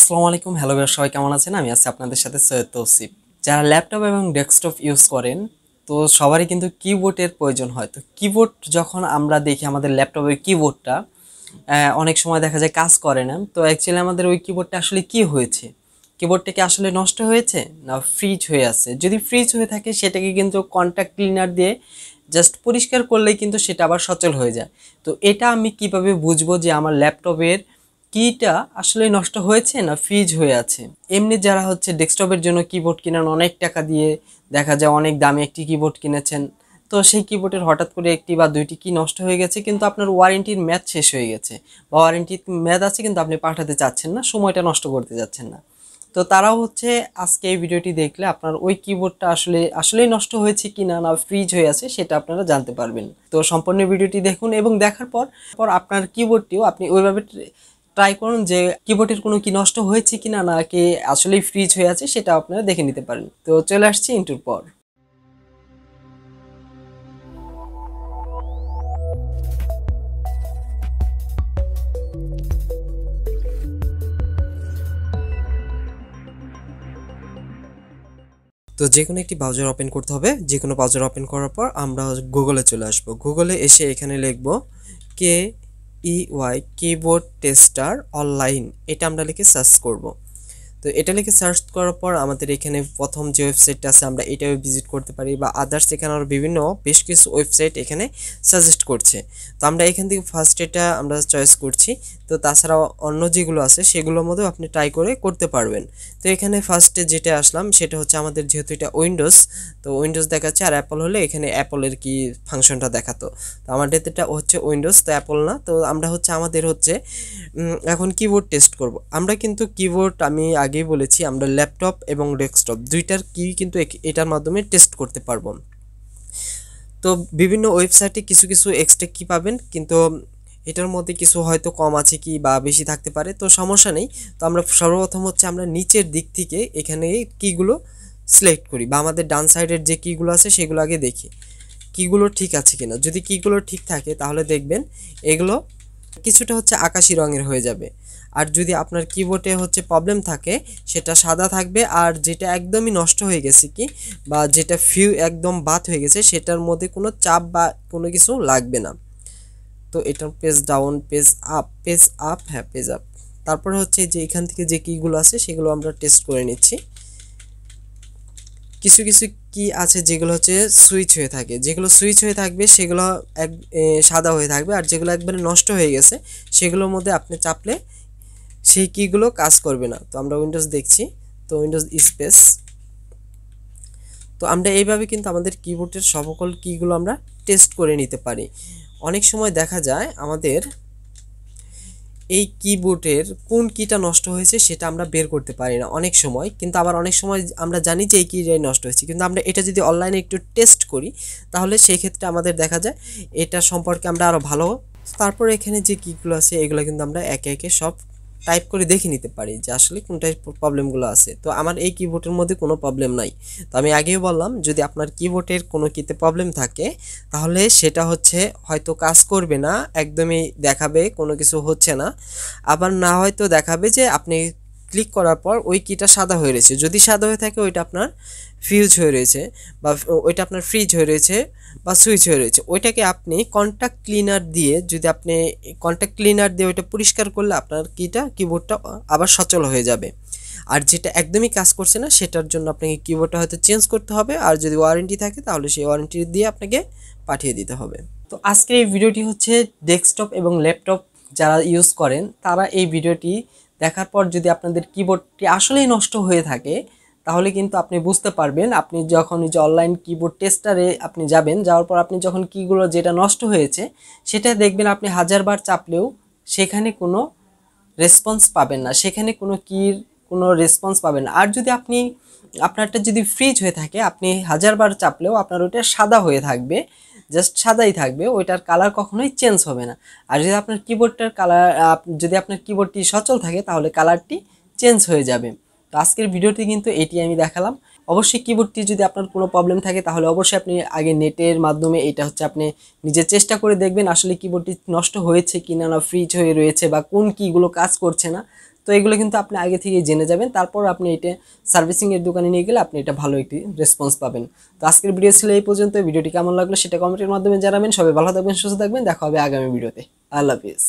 আসসালামু আলাইকুম। Hello viewer, সবাই কেমন আছেন? আমি আছি আপনাদের সাথে সৈয়দ তৌসিফ। যারা ল্যাপটপ এবং ডেস্কটপ ইউজ করেন, তো সবারই কিন্তু কিবোর্ডের প্রয়োজন হয়। তো কিবোর্ড যখন আমরা দেখি আমাদের ল্যাপটপের কিবোর্ডটা অনেক সময় দেখা যায় কাজ করে না। তো অ্যাকচুয়ালি আমাদের ওই কিবোর্ডটা আসলে কি হয়েছে? কিবোর্ডটা কি আসলে নষ্ট হয়েছে না ফ্রিজ হয়ে আছে? যদি ফ্রিজ হয়ে থাকে সেটাকে কিন্তু কন্ট্যাক্ট ক্লিনার দিয়ে জাস্ট পরিষ্কার করলেই কিন্তু সেটা আবার সচল হয়ে যায়। তো এটা আমি কিভাবে বুঝবো যে আমার ল্যাপটপের কিটা আসলে নষ্ট হয়েছে না ফ্রিজ হয়ে আছে? এমনি যারা হচ্ছে ডেস্কটপের জন্য কিবোর্ড কিনেন অনেক টাকা দিয়ে, দেখা যায় অনেক দামি একটি কিবোর্ড কিনেছেন, তো সেই কিবোর্ডের হঠাৎ করে একটি বা দুইটি কি নষ্ট হয়ে গেছে, কিন্তু আপনার ওয়ারেন্টির মেয়াদ শেষ হয়ে গেছে বা ওয়ারেন্টির মেয়াদ আছে কিন্তু আপনি পাঠাতে চাচ্ছেন না, সময়টা নষ্ট করতে যাচ্ছেন না। তো তারাও হচ্ছে আজকে এই ভিডিওটি দেখলে আপনার ওই কিবোর্ডটা আসলেই নষ্ট হয়েছে কি না না ফ্রিজ হয়ে আছে সেটা আপনারা জানতে পারবেন। তো সম্পূর্ণ ভিডিওটি দেখুন এবং দেখার পর আপনার কিবোর্ডটিও আপনি ওইভাবে ট্রাই করুন যে কিবোর্ডের কোনো কি নষ্ট হয়েছে কিনা নাকি আসলেই ফ্রিজ হয়ে আছে, সেটা আপনারা দেখে নিতে পারেন। তো চলে আসছি ইন্টুর পর। তো যে কোনো একটি ব্রাউজার ওপেন করতে হবে। যে কোনো ব্রাউজার ওপেন করার পর আমরা গুগলে চলে আসব। গুগলে এসে এখানে লিখব KEY কিবোর্ড টেস্টার অনলাইন, এটা আমরা লিখে সার্চ করব। তো এটা লিখে সার্চ করার পর আমাদের এখানে প্রথম যে ওয়েবসাইটটা আছে আমরা এটাও ভিজিট করতে পারি, বা আদার্স এখানে আরও বিভিন্ন বেশ কিছু ওয়েবসাইট এখানে সাজেস্ট করছে। তো আমরা এখান থেকে ফার্স্ট এটা আমরা চয়েস করছি। তো তাছাড়াও অন্য যেগুলো আছে সেগুলোর মধ্যেও আপনি ট্রাই করে করতে পারবেন। তো এখানে ফার্স্টে যেটা আসলাম সেটা হচ্ছে আমাদের যেহেতু এটা উইন্ডোজ, তো উইন্ডোজ দেখাচ্ছে, আর অ্যাপল হলে এখানে অ্যাপলের কি ফাংশনটা দেখাতো। তো আমাদের এটা হচ্ছে উইন্ডোজ, তো অ্যাপল না। তো আমরা হচ্ছে আমাদের হচ্ছে এখন কিবোর্ড টেস্ট করব। আমরা কিন্তু কিবোর্ড আমি আগেই বলেছি আমরা ল্যাপটপ এবং ডেস্কটপ দুইটার কি কিন্তু এটার মাধ্যমে টেস্ট করতে পারবো। তো বিভিন্ন ওয়েবসাইটে কিছু কিছু এক্সট্রা কি পাবেন, কিন্তু এটার মধ্যে কিছু হয়তো কম আছে কি বা বেশি থাকতে পারে, তো সমস্যা নেই। তো আমরা সর্বপ্রথম হচ্ছে আমরা নিচের দিক থেকে এখানে কিগুলো সিলেক্ট করি, বা আমাদের ডান সাইডের যে কিগুলো আছে সেগুলো আগে দেখি কিগুলো ঠিক আছে কিনা। যদি কিগুলো ঠিক থাকে তাহলে দেখবেন এগুলো কিছুটা হচ্ছে আকাশি রঙের হয়ে যাবে। আর যদি আপনার কিবোর্ডে হচ্ছে প্রবলেম থাকে সেটা সাদা থাকবে, আর যেটা একদমই নষ্ট হয়ে গেছে কি বা যেটা একদম বাদ হয়ে গেছে সেটার মধ্যে কোনো চাপ বা কোনো কিছু লাগবে না। তো এটা page down, page up, page up, হ্যাঁ পেজ আপ। তারপরে হচ্ছে যে এখান থেকে যে কিগুলো আছে সেগুলো আমরা টেস্ট করে নিচ্ছি। কিছু কিছু কি আছে যেগুলো হচ্ছে সুইচ হয়ে থাকে, যেগুলো সুইচ হয়ে থাকবে সেগুলো সাদা হয়ে থাকবে, আর যেগুলো একবারে নষ্ট হয়ে গেছে সেগুলোর মধ্যে আপনি চাপলে সেই কিগুলো কাজ করবে না। তো আমরা উইন্ডোজ দেখছি, তো উইন্ডোজ স্পেস। তো আমরা এইভাবে কিন্তু আমাদের কিবোর্ডের সকল কিগুলো আমরা টেস্ট করে নিতে পারি। অনেক সময় দেখা যায় আমাদের এই কিবোর্ডের কোন কিটা নষ্ট হয়েছে সেটা আমরা বের করতে পারি না অনেক সময়, কিন্তু আবার অনেক সময় আমরা জানি যে এই কিটাই নষ্ট হয়েছে, কিন্তু আমরা এটা যদি অনলাইনে একটু টেস্ট করি তাহলে সেই ক্ষেত্রে আমাদের দেখা যায় এটা সম্পর্কে আমরা আরও ভালো। তারপর এখানে যে কিগুলো আছে এগুলো কিন্তু আমরা একে একে সব টাইপ করে দেখে নিতে পারি যে আসলে কোনটায় প্রবলেমগুলো আছে। তো আমার এই কিবোর্ডের মধ্যে কোনো প্রবলেম নাই। তো আমি আগেও বললাম যদি আপনার কিবোর্ডের কোনো কিতে প্রবলেম থাকে তাহলে সেটা হচ্ছে হয়তো কাজ করবে না, একদমই দেখাবে কোনো কিছু হচ্ছে না, আবার না হয়তো দেখাবে যে আপনি ক্লিক করার পর ওই কিটা সাদা হয়ে রয়েছে। যদি সাদা হয়ে থাকে ওইটা আপনার ফিউজ হয়ে রয়েছে, বা ওইটা আপনার ফ্রিজ হয়ে রয়েছে বা সুইচ হয়ে রয়েছে। ওইটাকে আপনি কন্ট্যাক্ট ক্লিনার দিয়ে ওইটা পরিষ্কার করলে আপনার কিবোর্ডটা আবার সচল হয়ে যাবে। আর যেটা একদমই কাজ করছে না সেটার জন্য আপনাকে কিবোর্ডটা হয়তো চেঞ্জ করতে হবে, আর যদি ওয়ারেন্টি থাকে তাহলে সেই ওয়ারেন্টি দিয়ে আপনাকে পাঠিয়ে দিতে হবে। তো আজকের এই ভিডিওটি হচ্ছে ডেস্কটপ এবং ল্যাপটপ যারা ইউজ করেন তারা এই ভিডিওটি দেখার পর যদি আপনাদের কিবোর্ডটি আসলেই নষ্ট হয়ে থাকে তাহলে কিন্তু আপনি বুঝতে পারবেন, আপনি যখন এই যে অনলাইন কিবোর্ড টেস্টারে আপনি যাবেন, যাওয়ার পর আপনি যখন কিগুলো যেটা নষ্ট হয়েছে সেটা দেখবেন আপনি 1000বার চাপলেও সেখানে কোনো রেসপন্স পাবেন না, সেখানে কোনো রেসপন্স পাবেন না। আর যদি আপনারটা যদি ফ্রিজ হয়ে থাকে আপনি 1000বার চাপলেও আপনার ওইটা সাদা হয়ে থাকবে, জাস্ট সাদাই থাকবে, ওইটার কালার কখনোই চেঞ্জ হবে না। আর যদি আপনার কিবোর্ডটি সচল থাকে তাহলে কালারটি চেঞ্জ হয়ে যাবে। তো আজকের ভিডিওটি কিন্তু এটি আমি দেখালাম। অবশ্যই কিবোর্ডটি যদি আপনার কোনো প্রবলেম থাকে তাহলে অবশ্যই আপনি আগে নেটের মাধ্যমে এটা হচ্ছে আপনি নিজে চেষ্টা করে দেখবেন আসলে কিবোর্ডটি নষ্ট হয়েছে কিনা না ফ্রিজ হয়ে রয়েছে বা কোন কিগুলো কাজ করছে না। তো তো এগুলো কিন্তু আপনি আগে থেকেই জেনে যাবেন, তারপর আপনি এটা সার্ভিসিংয়ের দোকানে নিয়ে গেলে আপনি এটা ভালো একটি রেসপন্স পাবেন। তো আজকের ভিডিও ছিল এই পর্যন্ত। ভিডিওটি কেমন লাগলো সেটা কমেন্টের মাধ্যমে জানাবেন। সবাই ভালো থাকবেন, সুস্থ থাকবেন, দেখা হবে আগামী ভিডিওতে। আল্লাহ হাফিজ।